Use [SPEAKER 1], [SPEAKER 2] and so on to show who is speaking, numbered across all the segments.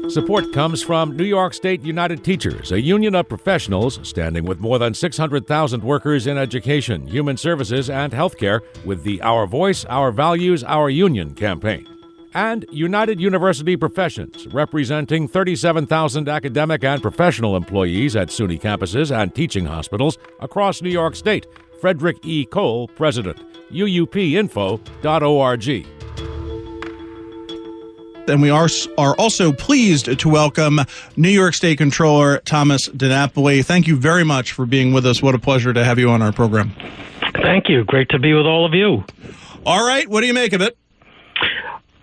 [SPEAKER 1] Support comes from New York State United Teachers, a union of professionals standing with more than 600,000 workers in education, human services, and healthcare with the Our Voice, Our Values, Our Union campaign. And United University Professions, representing 37,000 academic and professional employees at SUNY campuses and teaching hospitals across New York State. Frederick E. Cole, President, uupinfo.org.
[SPEAKER 2] And we are also pleased to welcome New York State Comptroller Thomas DiNapoli. Thank you very much for being with us. What a pleasure to have you on our program.
[SPEAKER 3] Thank you. Great to be with all of you.
[SPEAKER 2] All right. What do you make of it?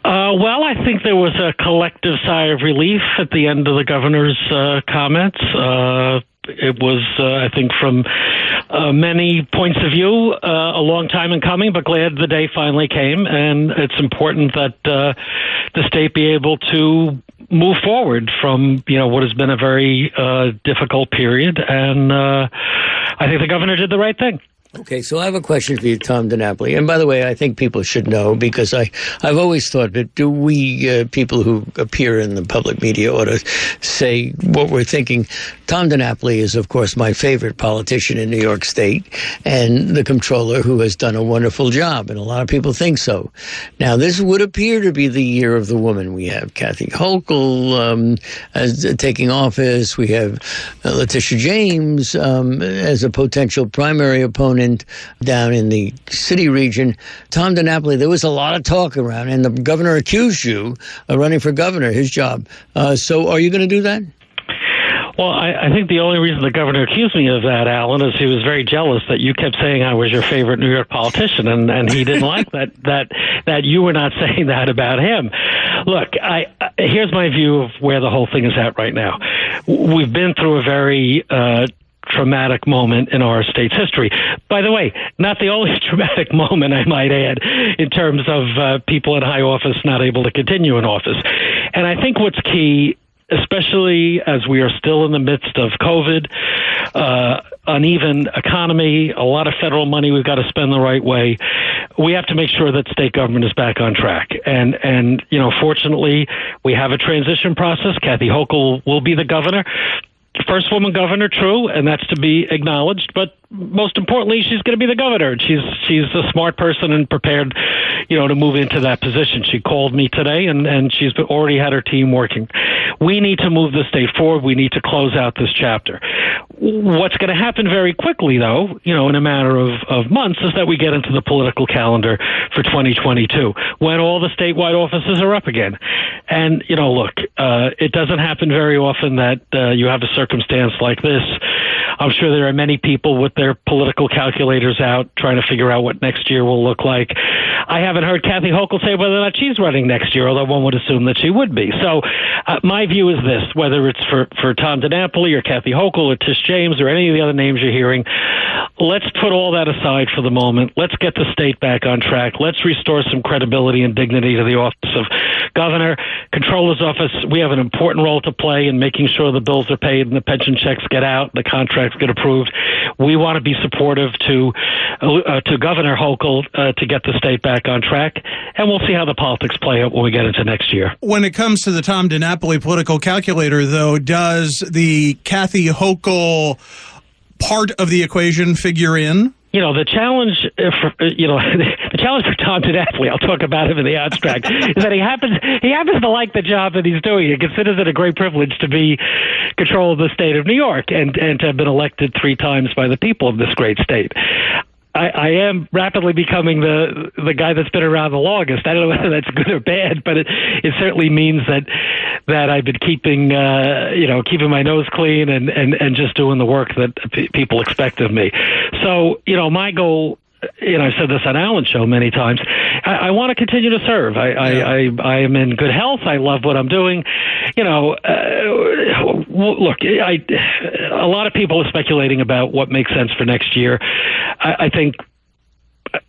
[SPEAKER 3] Well, I think there was a collective sigh of relief at the end of the governor's comments. It was, I think, from many points of view, a long time in coming, but glad the day finally came. And it's important that the state be able to move forward from, what has been a very difficult period. And I think the governor did the right thing.
[SPEAKER 4] Okay, so I have a question for you, Tom DiNapoli. And by the way, I think people should know, because I've always thought that do we people who appear in the public media ought to say what we're thinking. Tom DiNapoli is, of course, my favorite politician in New York State and the comptroller who has done a wonderful job, and a lot of people think so. Now, this would appear to be the year of the woman. We have Kathy Hochul taking office. We have Letitia James as a potential primary opponent down in the city region. Tom DiNapoli, there was a lot of talk around, and the governor accused you of running for governor, his job. So are you going to do that?
[SPEAKER 3] Well, I think the only reason the governor accused me of that, Alan, is he was very jealous that you kept saying I was your favorite New York politician, and he didn't like that you were not saying that about him. Look, here's my view of where the whole thing is at right now. We've been through a very traumatic moment in our state's history. By the way, not the only traumatic moment, I might add, in terms of people in high office not able to continue in office. And I think what's key, especially as we are still in the midst of COVID, uneven economy, a lot of federal money we've got to spend the right way, we have to make sure that state government is back on track. And fortunately, we have a transition process. Kathy Hochul will be the governor. First woman governor, true, and that's to be acknowledged. But most importantly, she's going to be the governor. And she's a smart person and prepared, to move into that position. She called me today, and she's already had her team working. We need to move the state forward. We need to close out this chapter. What's going to happen very quickly, though, in a matter of months, is that we get into the political calendar for 2022, when all the statewide offices are up again. And, look, it doesn't happen very often that you have a circumstance like this. I'm sure there are many people with their political calculators out trying to figure out what next year will look like. I haven't heard Kathy Hochul say whether or not she's running next year, although one would assume that she would be. So my view is this, whether it's for Tom DiNapoli or Kathy Hochul or Tish James or any of the other names you're hearing, let's put all that aside for the moment. Let's get the state back on track. Let's restore some credibility and dignity to the office of governor, comptroller's office. We have an important role to play in making sure the bills are paid and the pension checks get out, the contracts get approved. We want to be supportive to Governor Hochul to get the state back on track, and we'll see how the politics play out when we get into next year.
[SPEAKER 2] When it comes to the Tom DiNapoli political calculator, though, does the Kathy Hochul part of the equation figure in?
[SPEAKER 3] The challenge for Tom DiNapoli, I'll talk about him in the abstract, is that he happens to like the job that he's doing. He considers it a great privilege to be control of the state of New York and to have been elected 3 times by the people of this great state. I am rapidly becoming the guy that's been around the longest. I don't know whether that's good or bad, but it certainly means that I've been keeping my nose clean and just doing the work that people expect of me. So, my goal, I've said this on Alan's show many times, I want to continue to serve. I am in good health. I love what I'm doing. Look, a lot of people are speculating about what makes sense for next year. I think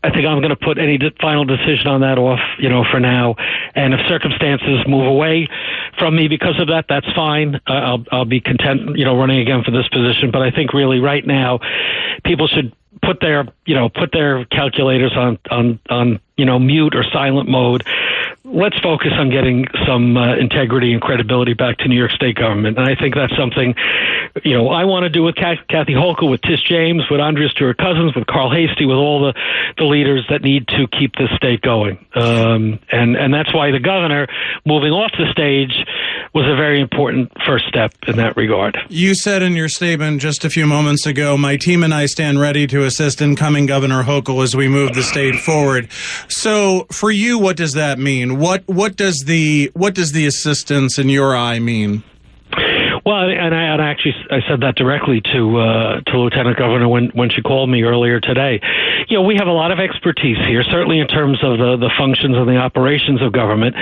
[SPEAKER 3] I'm going to put any final decision on that off, for now. And if circumstances move away from me because of that, that's fine. I'll be content, running again for this position. But I think really right now, people should put their calculators on mute or silent mode. let's focus on getting some integrity and credibility back to New York State government. And I think that's something, I want to do with Kathy Hochul, with Tish James, with Andrea Stewart-Cousins, with Carl Hastie, with all the leaders that need to keep this state going. And that's why the governor moving off the stage was a very important first step in that regard.
[SPEAKER 2] You said in your statement just a few moments ago, my team and I stand ready to assist incoming Governor Hochul as we move the state forward. So for you, what does that mean? What does the assistance in your eye mean?
[SPEAKER 3] Well, and I said that directly to Lieutenant Governor when she called me earlier today. We have a lot of expertise here, certainly in terms of the functions and the operations of government.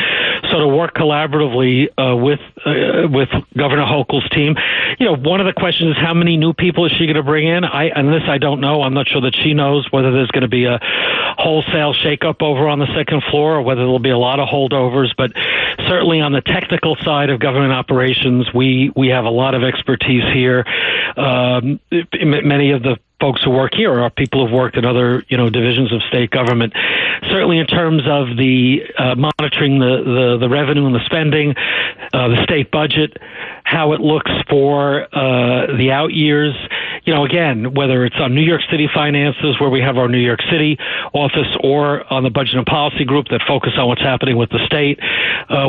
[SPEAKER 3] So to work collaboratively with Governor Hochul's team, one of the questions is how many new people is she going to bring in? I don't know. I'm not sure that she knows whether there's going to be a wholesale shakeup over on the second floor or whether there'll be a lot of holdovers. But certainly on the technical side of government operations, we have a lot of expertise here. Many of the folks who work here are people who've worked in other, divisions of state government. Certainly in terms of the monitoring the revenue and the spending, the state budget, how it looks for the out years. Again, whether it's on New York City finances, where we have our New York City office, or on the Budget and Policy Group that focus on what's happening with the state,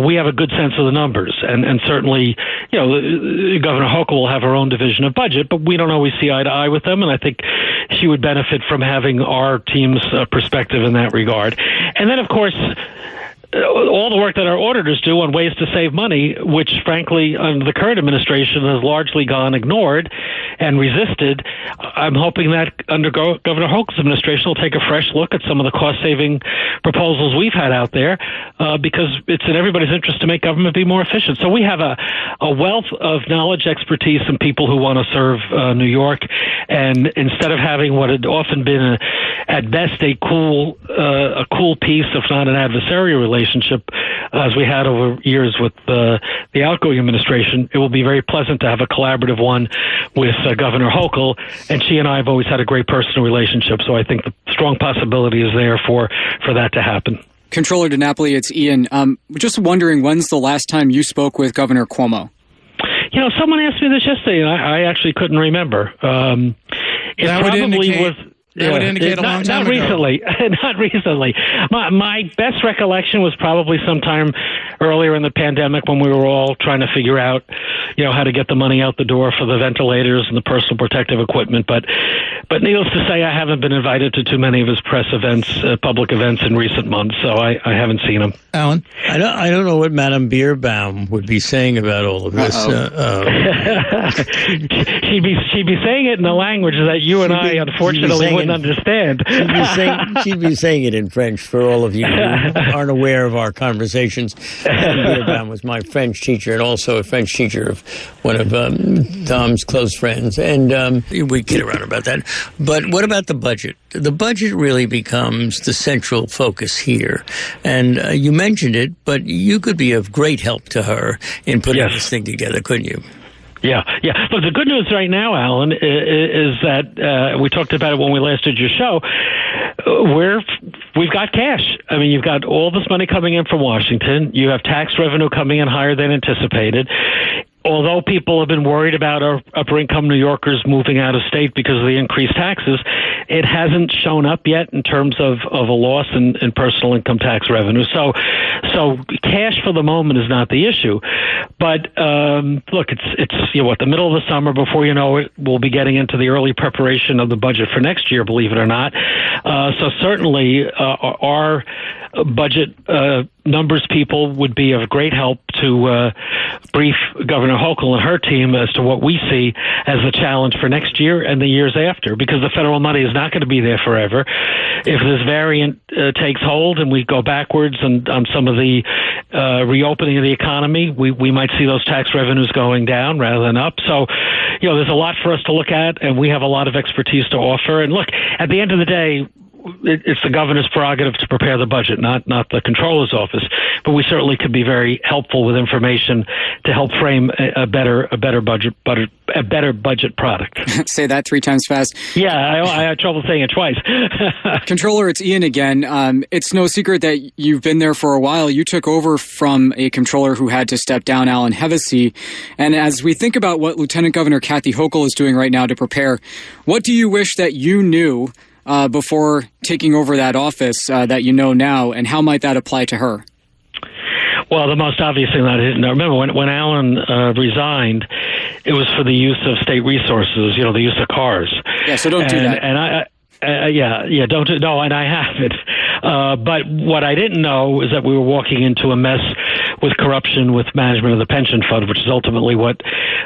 [SPEAKER 3] we have a good sense of the numbers. And certainly, Governor Hochul will have her own division of budget, but we don't always see eye to eye with them. And I think she would benefit from having our team's perspective in that regard. And then, of course, all the work that our auditors do on ways to save money, which frankly under the current administration has largely gone ignored and resisted. I'm hoping that under Governor Hochul's administration will take a fresh look at some of the cost-saving proposals we've had out there, because it's in everybody's interest to make government be more efficient. So we have a wealth of knowledge, expertise, and people who want to serve New York. And instead of having what had often been at best a cool peace, if not an adversarial relationship, as we had over years with the outgoing administration, it will be very pleasant to have a collaborative one with Governor Hochul, and she and I have always had a great personal relationship, so I think the strong possibility is there for that to happen.
[SPEAKER 5] Controller DiNapoli, it's Ian. Just wondering, when's the last time you spoke with Governor Cuomo?
[SPEAKER 3] Someone asked me this yesterday, and I actually couldn't remember.
[SPEAKER 2] That would indicate a long time ago.
[SPEAKER 3] Not recently. My best recollection was probably sometime earlier in the pandemic when we were all trying to figure out, how to get the money out the door for the ventilators and the personal protective equipment. But needless to say, I haven't been invited to too many of his press events, public events in recent months, so I haven't seen him.
[SPEAKER 2] Alan?
[SPEAKER 4] I don't know what Madame Bierbaum would be saying about all of this.
[SPEAKER 3] She'd be saying it in a language that you and I, unfortunately, wouldn't understand.
[SPEAKER 4] She'd be saying it in French for all of you who aren't aware of our conversations. Bierbaum was my French teacher and also a French teacher of one of Tom's close friends. And we kid around about that. But what about the budget? The budget really becomes the central focus here. And you mentioned it, but you could be of great help to her in putting this thing together, couldn't you?
[SPEAKER 3] Yeah. Look, the good news right now, Alan, is that we talked about it when we last did your show. We've got cash. I mean, you've got all this money coming in from Washington. You have tax revenue coming in higher than anticipated. Although people have been worried about our upper-income New Yorkers moving out of state because of the increased taxes, it hasn't shown up yet in terms of a loss in personal income tax revenue. So cash for the moment is not the issue. But look, it's the middle of the summer. Before you know it, we'll be getting into the early preparation of the budget for next year, believe it or not. So certainly our budget numbers people would be of great help to brief Governor Hochul and her team as to what we see as the challenge for next year and the years after, because the federal money is not going to be there forever. If this variant takes hold and we go backwards on some of the reopening of the economy, we might see those tax revenues going down rather than up. So, there's a lot for us to look at, and we have a lot of expertise to offer. And look, at the end of the day, it's the governor's prerogative to prepare the budget, not the comptroller's office. But we certainly could be very helpful with information to help frame a better budget product.
[SPEAKER 5] Say that 3 times fast.
[SPEAKER 3] Yeah, I had trouble saying it twice.
[SPEAKER 5] Comptroller, it's Ian again. It's no secret that you've been there for a while. You took over from a comptroller who had to step down, Alan Hevesy. And as we think about what Lieutenant Governor Kathy Hochul is doing right now to prepare, what do you wish that you knew before taking over that office that you know now, and how might that apply to her?
[SPEAKER 3] Well, the most obvious thing that I didn't know, remember when Alan resigned, it was for the use of state resources, the use of cars.
[SPEAKER 5] Yeah, so don't do that.
[SPEAKER 3] And don't do, no, and I haven't. But what I didn't know is that we were walking into a mess with corruption with management of the pension fund, which is ultimately what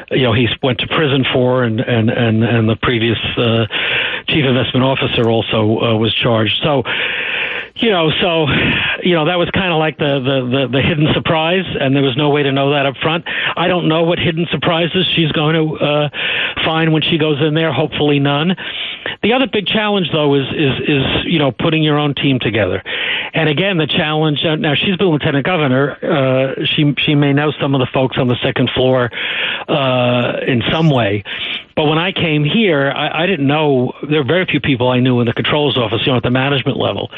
[SPEAKER 3] he went to prison for, and the previous chief investment officer also was charged. So. That was kind of like the hidden surprise, and there was no way to know that up front. I don't know what hidden surprises she's going to find when she goes in there. Hopefully none. The other big challenge, though, is putting your own team together. And again, the challenge, now she's been lieutenant governor. She may know some of the folks on the second floor in some way. But when I came here, I didn't know, there were very few people I knew in the controller's office, at the management level.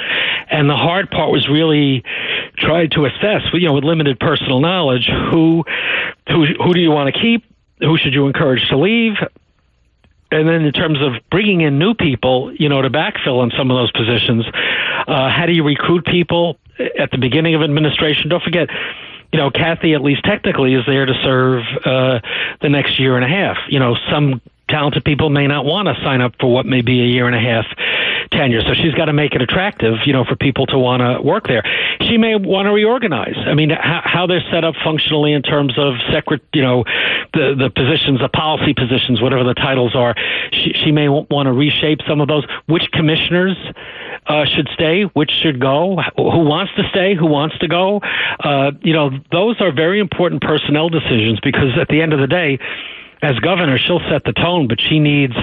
[SPEAKER 3] And the hard part was really trying to assess, with limited personal knowledge, who do you want to keep? Who should you encourage to leave? And then in terms of bringing in new people, to backfill in some of those positions, how do you recruit people at the beginning of administration? Don't forget, Kathy, at least technically, is there to serve the next year and a half. Some talented people may not want to sign up for what may be a year and a half tenure. So she's got to make it attractive, for people to want to work there. She may want to reorganize. I mean, how they're set up functionally in terms of the positions, the policy positions, whatever the titles are. She may want to reshape some of those. Which commissioners should stay, which should go, who wants to stay, who wants to go. Those are very important personnel decisions, because at the end of the day, as governor, she'll set the tone, but she needs,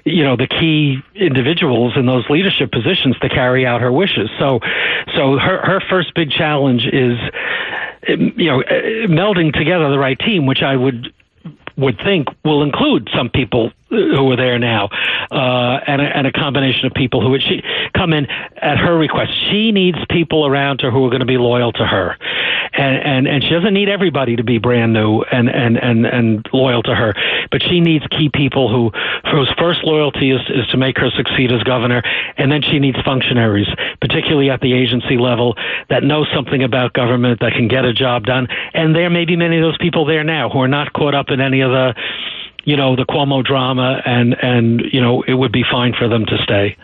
[SPEAKER 3] the key individuals in those leadership positions to carry out her wishes. So her first big challenge is, melding together the right team, which I would think will include some people who are there now, and a combination of people who would come in at her request. She needs people around her who are going to be loyal to her, and she doesn't need everybody to be brand new and loyal to her, but she needs key people whose first loyalty is to make her succeed as governor, and then she needs functionaries, particularly at the agency level, that know something about government, that can get a job done. And there may be many of those people there now who are not caught up in any of the Cuomo drama, and it would be fine for them to stay.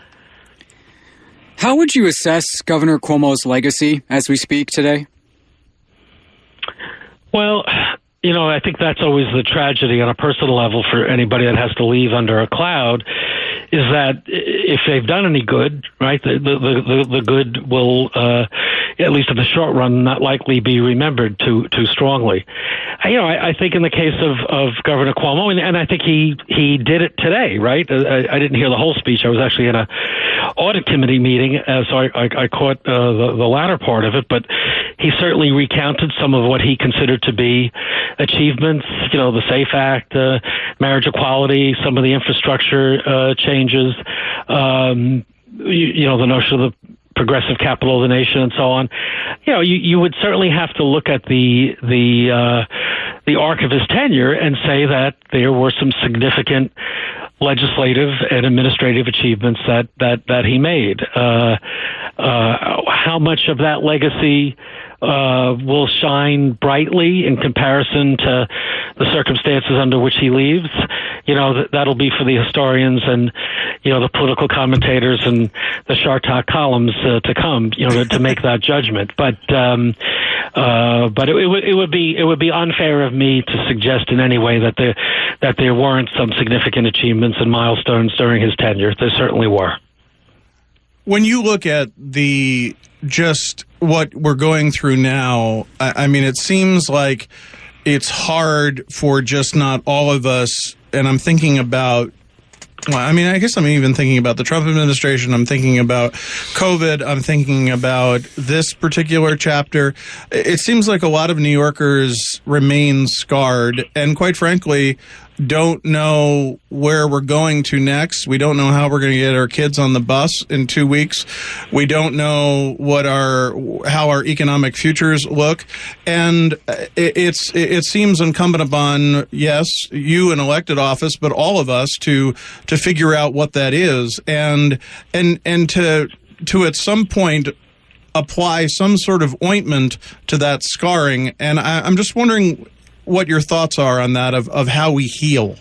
[SPEAKER 5] How would you assess Governor Cuomo's legacy as we speak today?
[SPEAKER 3] Well, I think that's always the tragedy on a personal level for anybody that has to leave under a cloud, is that if they've done any good, right, the good will, at least in the short run, not likely be remembered too strongly. I think in the case of Governor Cuomo, and I think he did it today, right? I didn't hear the whole speech. I was actually in a audit committee meeting, so I caught the latter part of it, but he certainly recounted some of what he considered to be achievements, the SAFE Act, marriage equality, some of the infrastructure changes, the notion of the progressive capital of the nation, and so on. You would certainly have to look at the arc of his tenure and say that there were some significant legislative and administrative achievements that he made. How much of that legacy will shine brightly in comparison to the circumstances under which he leaves? That'll be for the historians and, the political commentators and the Shartak columns to come, to make that judgment. But it would be unfair of me to suggest in any way that there weren't some significant achievements and milestones during his tenure. There certainly were.
[SPEAKER 2] When you look at just what we're going through now, I mean, it seems like it's hard for just not all of us, and I'm thinking about Well, I mean, I guess I'm even thinking about the Trump administration. I'm thinking about COVID. I'm thinking about this particular chapter. It seems like a lot of New Yorkers remain scarred and, quite frankly, don't know where we're going to next. We don't know how we're going to get our kids on the bus in 2 weeks. We don't know how our economic futures look. And it seems incumbent upon, yes, you in elected office, but all of us to figure out what that is and to at some point apply some sort of ointment to that scarring. And I'm just wondering what your thoughts are on that of how we heal.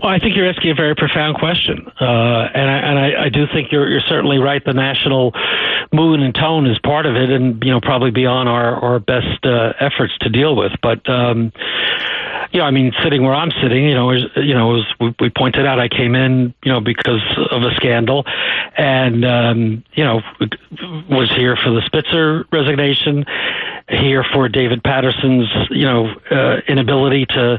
[SPEAKER 3] Well, I think you're asking a very profound question, and I do think you're certainly right. The national mood and tone is part of it, and probably beyond our best efforts to deal with. But I mean, sitting where I'm sitting, as we pointed out, I came in, because of a scandal, and was here for the Spitzer resignation, here for David Patterson's, inability to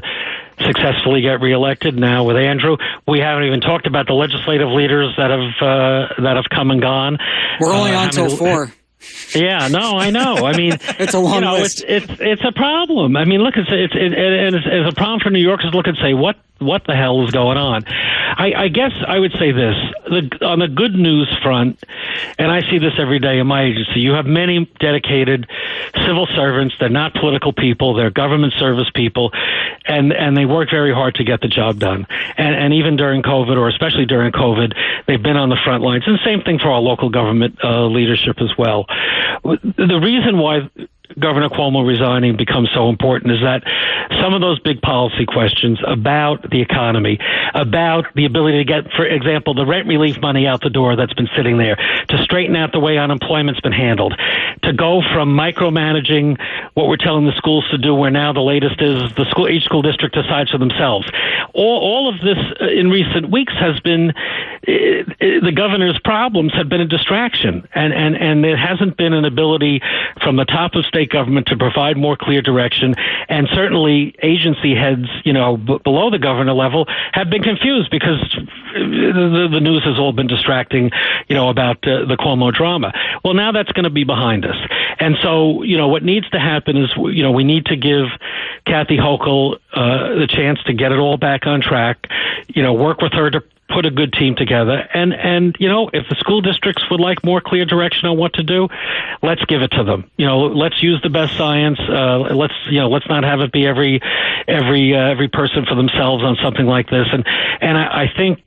[SPEAKER 3] successfully get reelected. Now with Andrew, we haven't even talked about the legislative leaders that have come and gone.
[SPEAKER 5] We're only on till 4.
[SPEAKER 3] Yeah, no, I know. I mean,
[SPEAKER 5] it's a long list.
[SPEAKER 3] It's a problem. I mean, look, it's a problem for New Yorkers to look and say, what the hell is going on? I guess I would say this, on the good news front, and I see this every day in my agency, you have many dedicated civil servants. They're not political people. They're government service people, and they work very hard to get the job done. And even during COVID, or especially during COVID, they've been on the front lines. And same thing for our local government leadership as well. The reason why Governor Cuomo resigning becomes so important is that some of those big policy questions about the economy, about the ability to get, for example, the rent relief money out the door that's been sitting there, to straighten out the way unemployment's been handled, to go from micromanaging what we're telling the schools to do, where now the latest is each school district decides for themselves. All of this in recent weeks has been, the governor's problems have been a distraction, and there hasn't been an ability from the top of state government to provide more clear direction, and certainly agency heads, below the governor level have been confused because the news has all been distracting, about the Cuomo drama. Well, now that's going to be behind us. And so, what needs to happen is, we need to give Kathy Hochul the chance to get it all back on track, work with her to put a good team together. And if the school districts would like more clear direction on what to do, let's give it to them. Let's use the best science. Let's not have it be every person for themselves on something like this. And I think,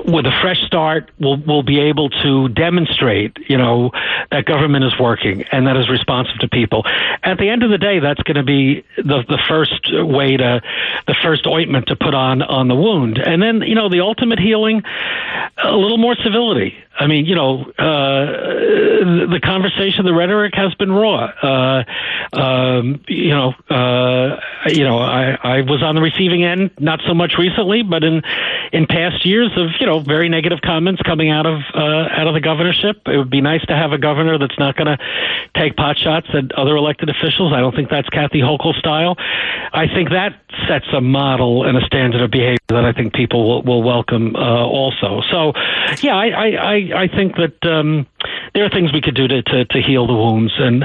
[SPEAKER 3] with a fresh start, we'll be able to demonstrate, that government is working and that is responsive to people. At the end of the day, that's going to be the first ointment to put on the wound. And then, the ultimate healing, a little more civility. I mean, the conversation, the rhetoric has been raw. I was on the receiving end, not so much recently, but in past years of, very negative comments coming out of the governorship. It would be nice to have a governor that's not going to take pot shots at other elected officials. I don't think that's Kathy Hochul's style. I think that sets a model and a standard of behavior that I think people will welcome also. So, yeah, I think that there are things we could do to heal the wounds, and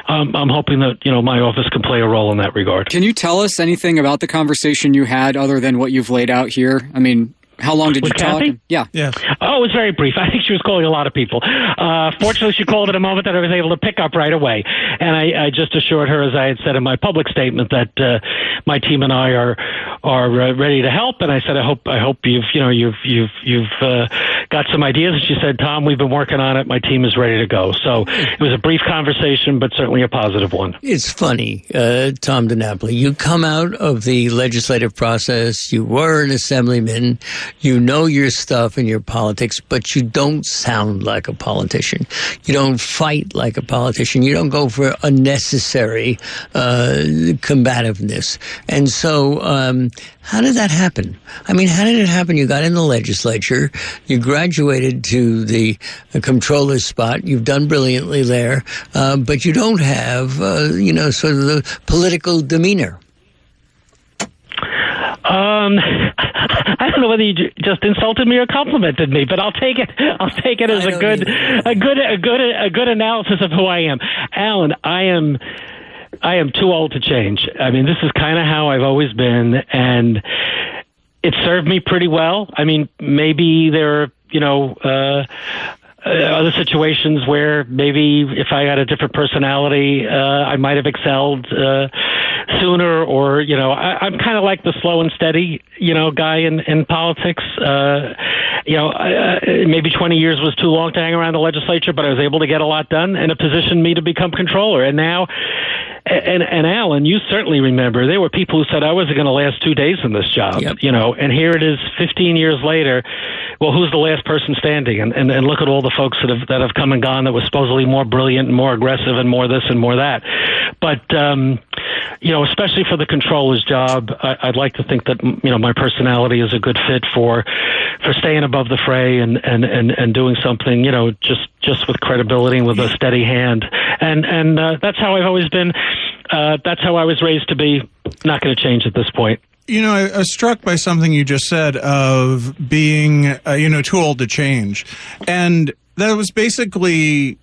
[SPEAKER 3] I'm hoping that my office can play a role in that regard.
[SPEAKER 5] Can you tell us anything about the conversation you had other than what you've laid out here? I mean, how long did you talk? Yeah.
[SPEAKER 3] Oh, it was very brief. I think she was calling a lot of people. Fortunately, she called at a moment that I was able to pick up right away. And I just assured her, as I had said in my public statement, that my team and I are ready to help. And I said, I hope you've got some ideas. And she said, Tom, we've been working on it. My team is ready to go. So it was a brief conversation, but certainly a positive one.
[SPEAKER 4] It's funny, Tom DiNapoli. You come out of the legislative process. You were an assemblyman. You know your stuff and your politics, but you don't sound like a politician. You don't fight like a politician. You don't go for unnecessary combativeness. And so how did that happen? I mean, how did it happen? You got in the legislature. You graduated to the comptroller's spot. You've done brilliantly there, but you don't have, sort of the political demeanor.
[SPEAKER 3] I don't know whether you just insulted me or complimented me, but I'll take it. I'll take it as a good analysis of who I am. Alan, I am too old to change. I mean, this is kind of how I've always been, and it served me pretty well. I mean, maybe there are, other situations where maybe if I had a different personality, I might have excelled sooner, or, I'm kind of like the slow and steady, guy in politics. Maybe 20 years was too long to hang around the legislature, but I was able to get a lot done, and it positioned me to become controller. And now, and Alan, you certainly remember, there were people who said I wasn't going to last 2 days in this job,
[SPEAKER 4] Yep.
[SPEAKER 3] And here it is 15 years later. Well, who's the last person standing? And look at all the folks that have come and gone that were supposedly more brilliant and more aggressive and more this and more that. But, especially for the controller's job, I'd like to think that, my personality is a good fit for staying above the fray and doing something, just with credibility and with a steady hand. And that's how I've always been. That's how I was raised to be. Not going to change at this point.
[SPEAKER 2] I was struck by something you just said of being, too old to change. And that was basically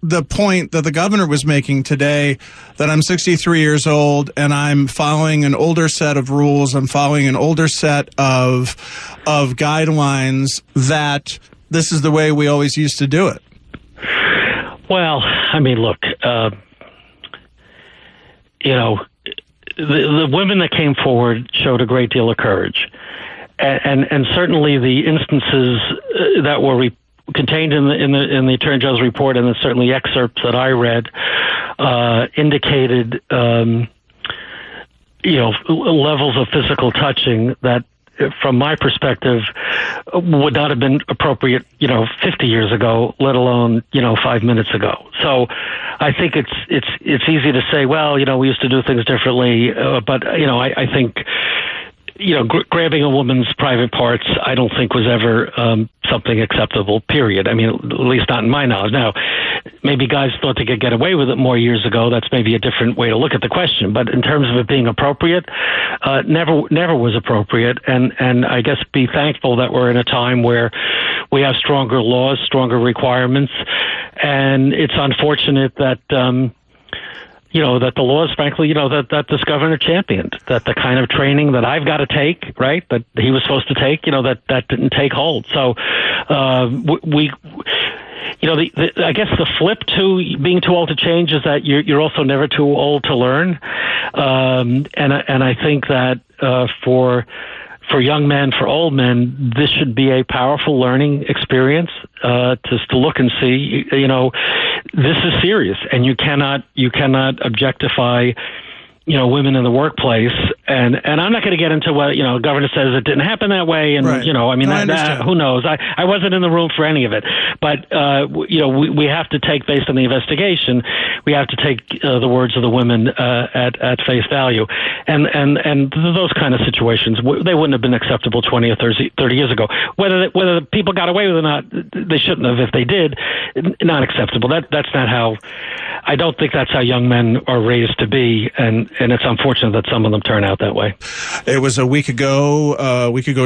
[SPEAKER 2] the point that the governor was making today, that I'm 63 years old and I'm following an older set of rules. I'm following an older set of guidelines, that this is the way we always used to do it.
[SPEAKER 3] Well, I mean, look, the women that came forward showed a great deal of courage, and certainly the instances that were contained in the Attorney General's report, and certainly excerpts that I read, indicated levels of physical touching that, from my perspective, would not have been appropriate, 50 years ago, let alone, 5 minutes ago. So I think it's easy to say, well, we used to do things differently, but I think, grabbing a woman's private parts, I don't think was ever something acceptable, period. I mean, at least not in my knowledge. Now, maybe guys thought they could get away with it more years ago. That's maybe a different way to look at the question. But in terms of it being appropriate, never was appropriate. And I guess be thankful that we're in a time where we have stronger laws, stronger requirements. And it's unfortunate that, that the laws, frankly, that this governor championed, that the kind of training that I've got to take, right, that he was supposed to take, that didn't take hold. So I guess the flip to being too old to change is that you're also never too old to learn. And I think that for young men, for old men, this should be a powerful learning experience, to look and see, this is serious, and you cannot objectify, women in the workplace. And I'm not going to get into what, the governor says it didn't happen that way. And,
[SPEAKER 2] right.
[SPEAKER 3] Who knows? I wasn't in the room for any of it. But, we have to take, based on the investigation, we have to take the words of the women at face value. And those kind of situations, they wouldn't have been acceptable 20 or 30 years ago. Whether the people got away with it or not, they shouldn't have. If they did, not acceptable. That's not how, I don't think that's how young men are raised to be. And it's unfortunate that some of them turn out that way.
[SPEAKER 2] It was a week ago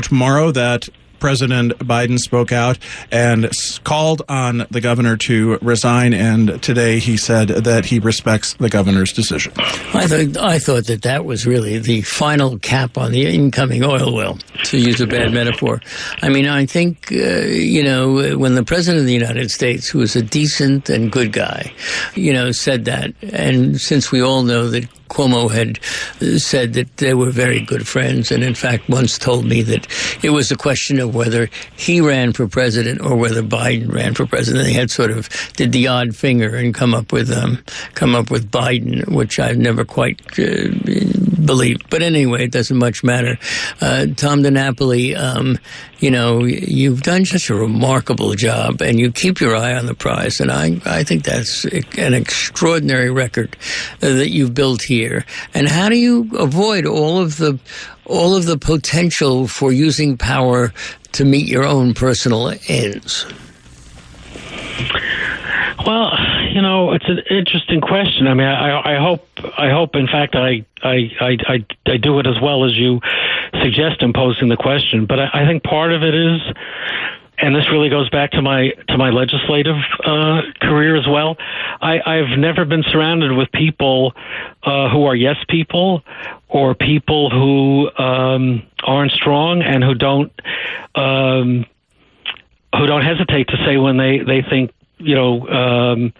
[SPEAKER 2] tomorrow, that President Biden spoke out and called on the governor to resign, and today he said that he respects the governor's decision.
[SPEAKER 4] I thought that was really the final cap on the incoming oil well, to use a bad metaphor. I mean, I think, when the President of the United States, who is a decent and good guy, said that, and since we all know that Cuomo had said that they were very good friends, and in fact once told me that it was a question of whether he ran for president or whether Biden ran for president. They had sort of did the odd finger and come up with Biden, which I've never quite believed. But anyway, it doesn't much matter. Tom DiNapoli, you've done such a remarkable job, and you keep your eye on the prize, and I think that's an extraordinary record that you've built here. And how do you avoid all of the potential for using power to meet your own personal ends?
[SPEAKER 3] Well, it's an interesting question. I mean, I hope, in fact, I do it as well as you suggest in posing the question. But I think part of it is, and this really goes back to my legislative career as well. I've never been surrounded with people who are yes people, or people who aren't strong and who don't hesitate to say when they think, they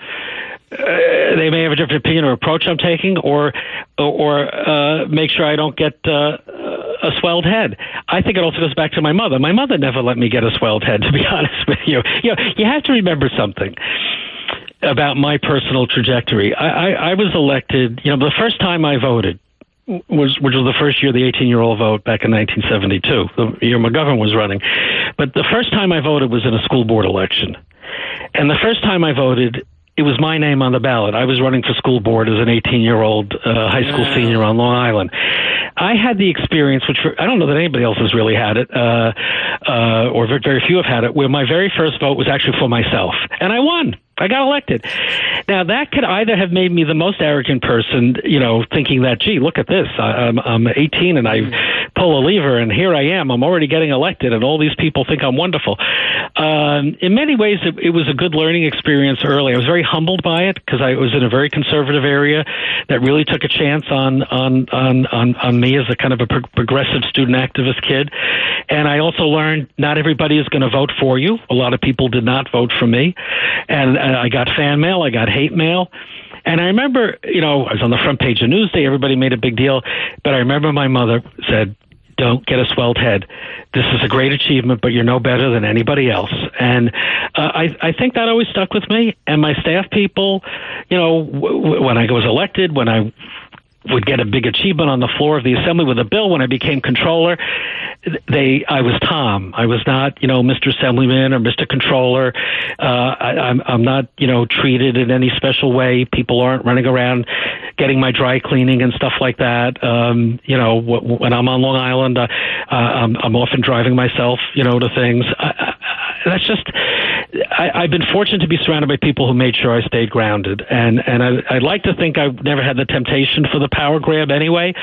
[SPEAKER 3] may have a different opinion or approach I'm taking, or make sure I don't get a swelled head. I think it also goes back to my mother. My mother never let me get a swelled head, to be honest with you. You have to remember something about my personal trajectory. I was elected, the first time I voted, which was the first year the 18-year-old vote back in 1972, the year McGovern was running. But the first time I voted was in a school board election. And the first time I voted, it was my name on the ballot. I was running for school board as an 18-year-old high school senior on Long Island. I had the experience, which I don't know that anybody else has really had it, or very few have had it, where my very first vote was actually for myself. And I won. I got elected. Now, that could either have made me the most arrogant person, thinking that, gee, look at this. I'm 18 and I pull a lever and here I am. I'm already getting elected and all these people think I'm wonderful. In many ways, it was a good learning experience early. I was very humbled by it because I was in a very conservative area that really took a chance on me as a kind of a progressive student activist kid. And I also learned not everybody is going to vote for you. A lot of people did not vote for me. And I got fan mail. I got hate mail. And I remember, I was on the front page of Newsday. Everybody made a big deal. But I remember my mother said, don't get a swelled head. This is a great achievement, but you're no better than anybody else. And I think that always stuck with me. And my staff people, when I was elected, when I would get a big achievement on the floor of the assembly with a bill, when I became controller, I was Tom. I was not, Mr. Assemblyman or Mr. Controller. I'm not, treated in any special way. People aren't running around getting my dry cleaning and stuff like that. When I'm on Long Island, I'm often driving myself, to things. That's just, I've been fortunate to be surrounded by people who made sure I stayed grounded. And I'd like to think I've never had the temptation for the power grab anyway.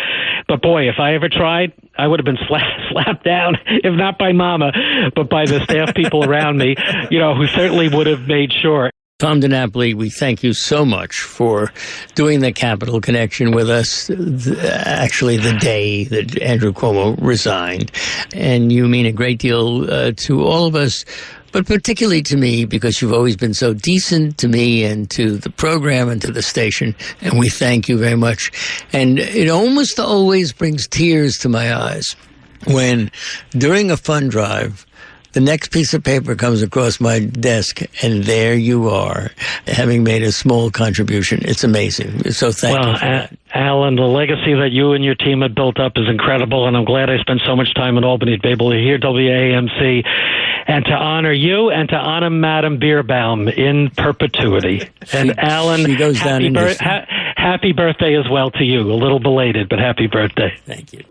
[SPEAKER 3] But boy, if I ever tried, I would have been slapped down, if not by Mama, but by the staff people around me, who certainly would have made sure.
[SPEAKER 4] Tom DiNapoli, we thank you so much for doing the Capital Connection with us, actually the day that Andrew Cuomo resigned. And you mean a great deal to all of us, but particularly to me, because you've always been so decent to me and to the program and to the station. And we thank you very much. And it almost always brings tears to my eyes when, during a fund drive, the next piece of paper comes across my desk, and there you are, having made a small contribution. It's amazing. So thank you for that.
[SPEAKER 3] Alan, the legacy that you and your team have built up is incredible, and I'm glad I spent so much time in Albany to be able to hear WAMC and to honor you and to honor Madam Beerbaum in perpetuity. And Alan, happy birthday as well to you. A little belated, but happy birthday.
[SPEAKER 4] Thank you.